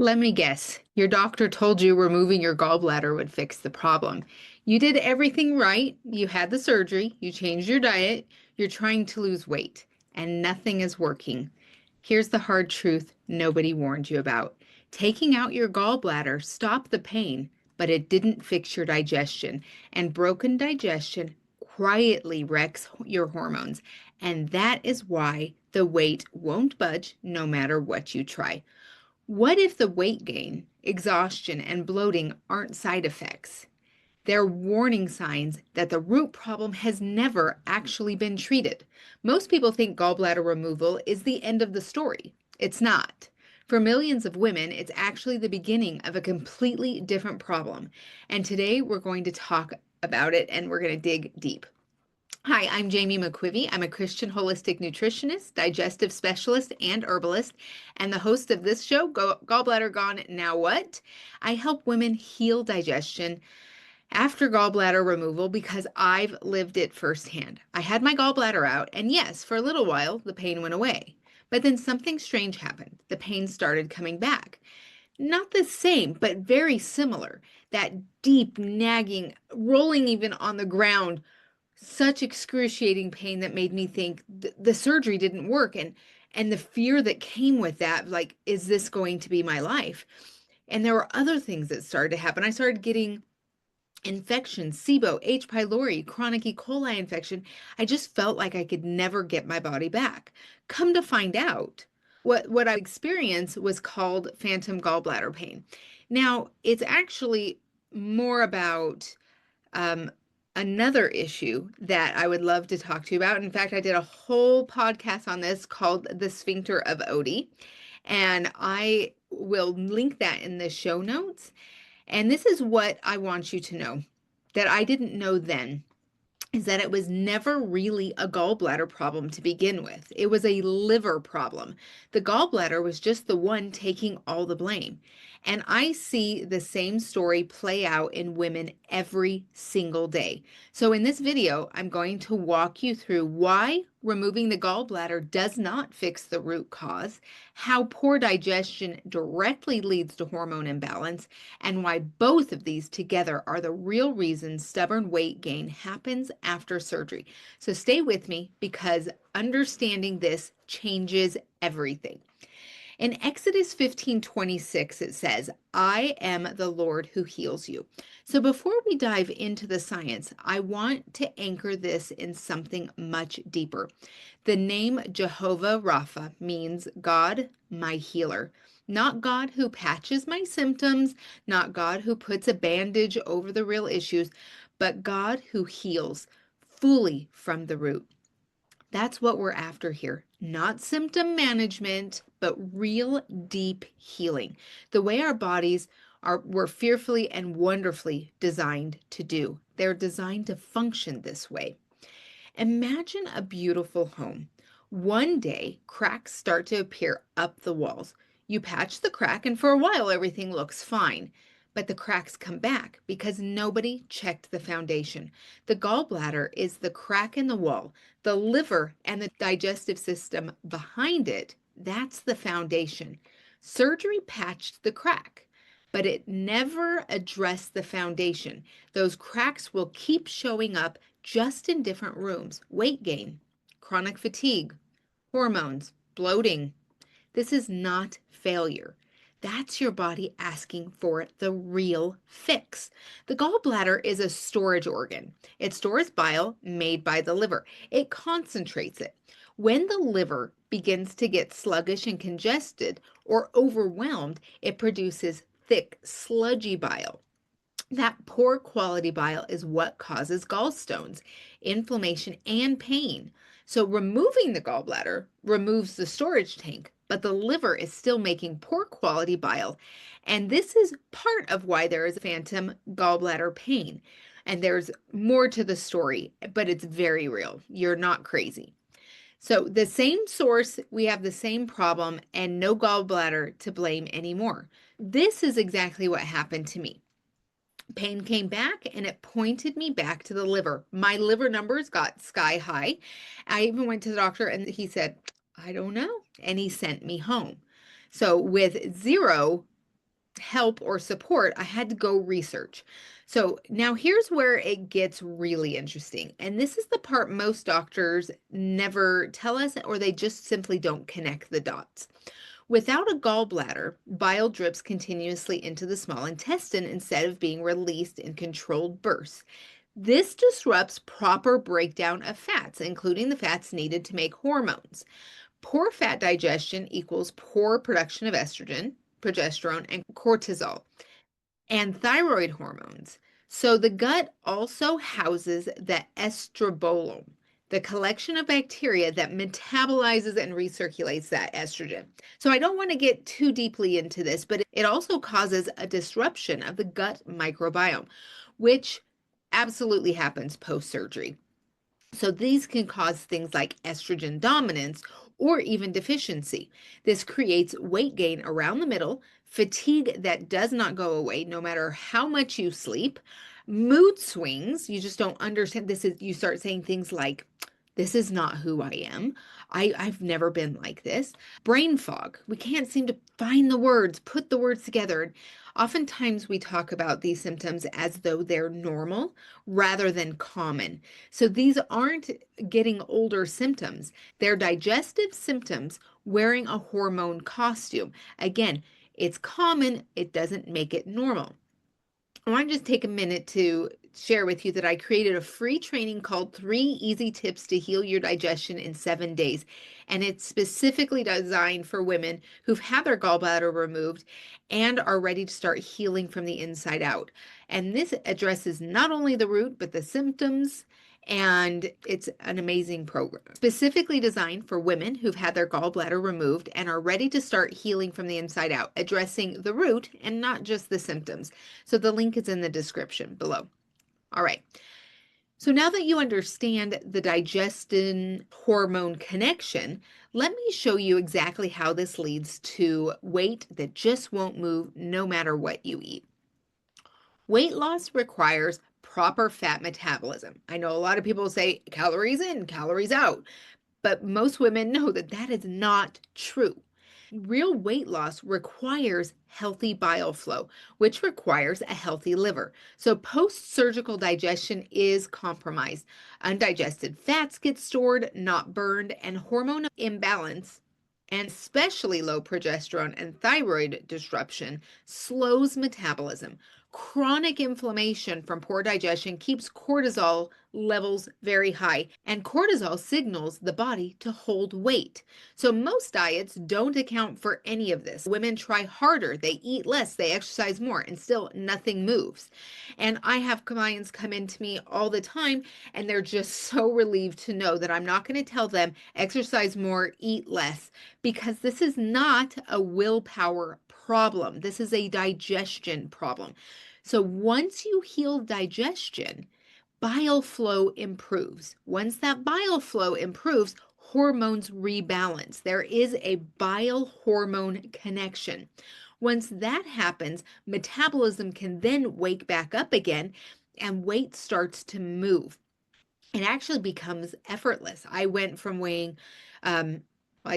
Let me guess. Your doctor told you removing your gallbladder would fix the problem. You did everything right. You had the surgery. You changed your diet. You're trying to lose weight, and nothing is working. Here's the hard truth nobody warned you about. Taking out your gallbladder stopped the pain, but it didn't fix your digestion. And broken digestion quietly wrecks your hormones. And that is why the weight won't budge no matter what you try. What if the weight gain, exhaustion, and bloating aren't side effects? They're warning signs that the root problem has never actually been treated. Most people think gallbladder removal is the end of the story. It's not. For millions of women, it's actually the beginning of a completely different problem. And today we're going to talk about it and we're going to dig deep. Hi, I'm Jami McQuivey. I'm a Christian holistic nutritionist, digestive specialist, and herbalist, and the host of this show, Gallbladder Gone, Now What? I help women heal digestion after gallbladder removal because I've lived it firsthand. I had my gallbladder out, and yes, for a little while, the pain went away. But then something strange happened. The pain started coming back. Not the same, but very similar. That deep, nagging, rolling even on the ground, such excruciating pain that made me think the surgery didn't work, and the fear that came with that, like, is this going to be my life? And there were other things that started to happen. I started getting infections, SIBO, H. pylori, chronic E. coli infection. I just felt like I could never get my body back. Come to find out, what I experienced was called phantom gallbladder pain. Now, it's actually more about um, another issue that I would love to talk to you about. In fact, I did a whole podcast on this called The Sphincter of Oddi, and I will link that in the show notes. And this is what I want you to know that I didn't know then, is that it was never really a gallbladder problem to begin with. It was a liver problem. The gallbladder was just the one taking all the blame. And I see the same story play out in women every single day. So in this video, I'm going to walk you through why removing the gallbladder does not fix the root cause, how poor digestion directly leads to hormone imbalance, and why both of these together are the real reason stubborn weight gain happens after surgery. So stay with me because understanding this changes everything. In Exodus 15:26, it says, I am the Lord who heals you. So before we dive into the science, I want to anchor this in something much deeper. The name Jehovah Rapha means God, my healer. Not God who patches my symptoms, not God who puts a bandage over the real issues, but God who heals fully from the root. That's what we're after here. Not symptom management, but real deep healing. The way our bodies were fearfully and wonderfully designed to do. They're designed to function this way. Imagine a beautiful home. One day, cracks start to appear up the walls. You patch the crack, and for a while, everything looks fine. But the cracks come back because nobody checked the foundation. The gallbladder is the crack in the wall. The liver and the digestive system behind it, that's the foundation. Surgery patched the crack, but it never addressed the foundation. Those cracks will keep showing up just in different rooms. Weight gain, chronic fatigue, hormones, bloating. This is not failure. That's your body asking for the real fix. The gallbladder is a storage organ. It stores bile made by the liver. It concentrates it. When the liver begins to get sluggish and congested or overwhelmed, it produces thick, sludgy bile. That poor quality bile is what causes gallstones, inflammation, and pain. So removing the gallbladder removes the storage tank, but the liver is still making poor quality bile. And this is part of why there is phantom gallbladder pain. And there's more to the story, but it's very real. You're not crazy. So the same source, we have the same problem, and no gallbladder to blame anymore. This is exactly what happened to me. Pain came back and it pointed me back to the liver. My liver numbers got sky high. I even went to the doctor and he said, I don't know. And he sent me home. So with zero help or support, I had to go research. So now here's where it gets really interesting. And this is the part most doctors never tell us, or they just simply don't connect the dots. Without a gallbladder, bile drips continuously into the small intestine instead of being released in controlled bursts. This disrupts proper breakdown of fats, including the fats needed to make hormones. Poor fat digestion equals poor production of estrogen, progesterone, and cortisol, and thyroid hormones. So the gut also houses the estrobolome, the collection of bacteria that metabolizes and recirculates that estrogen. So I don't want to get too deeply into this, but it also causes a disruption of the gut microbiome, which absolutely happens post-surgery. So these can cause things like estrogen dominance or even deficiency. This creates weight gain around the middle, fatigue that does not go away no matter how much you sleep, mood swings. You just don't understand. You start saying things like, this is not who I am. I've never been like this. Brain fog. We can't seem to find the words, put the words together. Oftentimes we talk about these symptoms as though they're normal rather than common. So these aren't getting older symptoms. They're digestive symptoms wearing a hormone costume. Again, it's common. It doesn't make it normal. I want to just take a minute to share with you that I created a free training called 3 Easy Tips to Heal Your Digestion in 7 Days. And it's specifically designed for women who've had their gallbladder removed and are ready to start healing from the inside out. And this addresses not only the root, but the symptoms. And it's an amazing program, specifically designed for women who've had their gallbladder removed and are ready to start healing from the inside out, addressing the root and not just the symptoms. So the link is in the description below. All right. So now that you understand the digestion hormone connection, let me show you exactly how this leads to weight that just won't move no matter what you eat. Weight loss requires proper fat metabolism. I know a lot of people say calories in, calories out, but most women know that that is not true. Real weight loss requires healthy bile flow, which requires a healthy liver. So post-surgical digestion is compromised. Undigested fats get stored, not burned, and hormone imbalance, and especially low progesterone and thyroid disruption, slows metabolism. Chronic inflammation from poor digestion keeps cortisol levels very high, and cortisol signals the body to hold weight. So most diets don't account for any of this. Women try harder, they eat less, they exercise more, and still nothing moves. And I have clients come into me all the time, and they're just so relieved to know that I'm not going to tell them exercise more, eat less, because this is not a willpower problem. This is a digestion problem. So once you heal digestion, bile flow improves. Once that bile flow improves, hormones rebalance. There is a bile hormone connection. Once that happens, metabolism can then wake back up again and weight starts to move. It actually becomes effortless. I went from weighing, I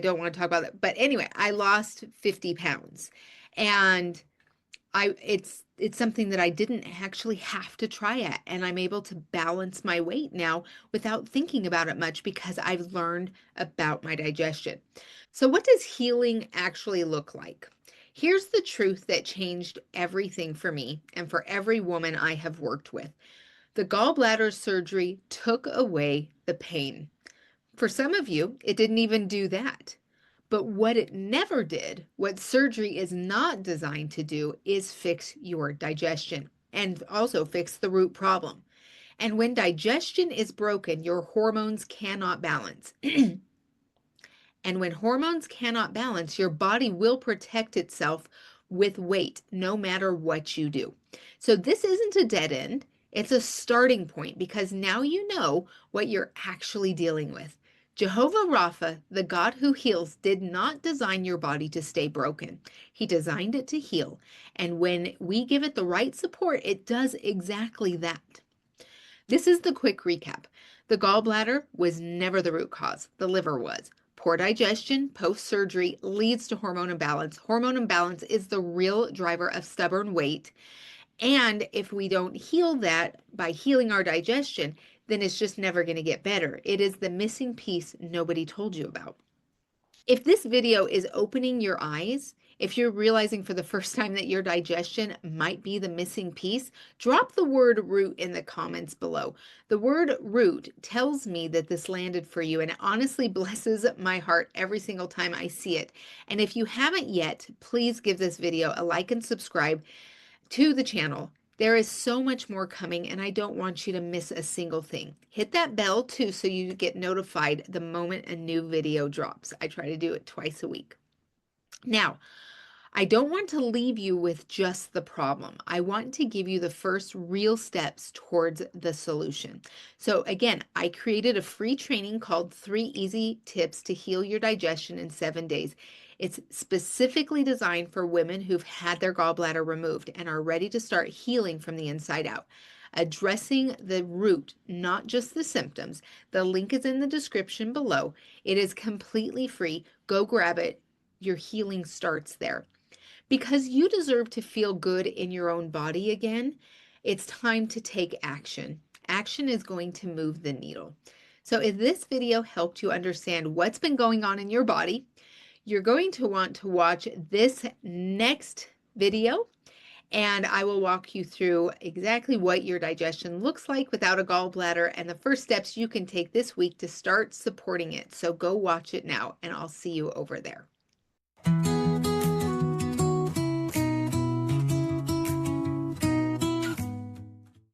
don't want to talk about that, but anyway, I lost 50 pounds, and it's something that I didn't actually have to try at, and I'm able to balance my weight now without thinking about it much because I've learned about my digestion. So what does healing actually look like? Here's the truth that changed everything for me and for every woman I have worked with. The gallbladder surgery took away the pain. For some of you, it didn't even do that. But what it never did, what surgery is not designed to do, is fix your digestion and also fix the root problem. And when digestion is broken, your hormones cannot balance. And when hormones cannot balance, your body will protect itself with weight, no matter what you do. So this isn't a dead end. It's a starting point because now you know what you're actually dealing with. Jehovah Rapha, the God who heals, did not design your body to stay broken. He designed it to heal. And when we give it the right support, it does exactly that. This is the quick recap. The gallbladder was never the root cause. The liver was. Poor digestion post-surgery leads to hormone imbalance. Hormone imbalance is the real driver of stubborn weight. And if we don't heal that by healing our digestion, then it's just never going to get better. It is the missing piece nobody told you about. If this video is opening your eyes, if you're realizing for the first time that your digestion might be the missing piece, drop the word root in the comments below. The word root tells me that this landed for you, and it honestly blesses my heart every single time I see it. And if you haven't yet, please give this video a like and subscribe to the channel. There is so much more coming, and I don't want you to miss a single thing. Hit that bell too so you get notified the moment a new video drops. I try to do it twice a week. Now, I don't want to leave you with just the problem. I want to give you the first real steps towards the solution. So again, I created a free training called 3 Easy Tips to Heal Your Digestion in 7 days. It's specifically designed for women who've had their gallbladder removed and are ready to start healing from the inside out, addressing the root, not just the symptoms. The link is in the description below. It is completely free. Go grab it. Your healing starts there. Because you deserve to feel good in your own body again, it's time to take action. Action is going to move the needle. So if this video helped you understand what's been going on in your body, you're going to want to watch this next video, and I will walk you through exactly what your digestion looks like without a gallbladder and the first steps you can take this week to start supporting it. So go watch it now, and I'll see you over there.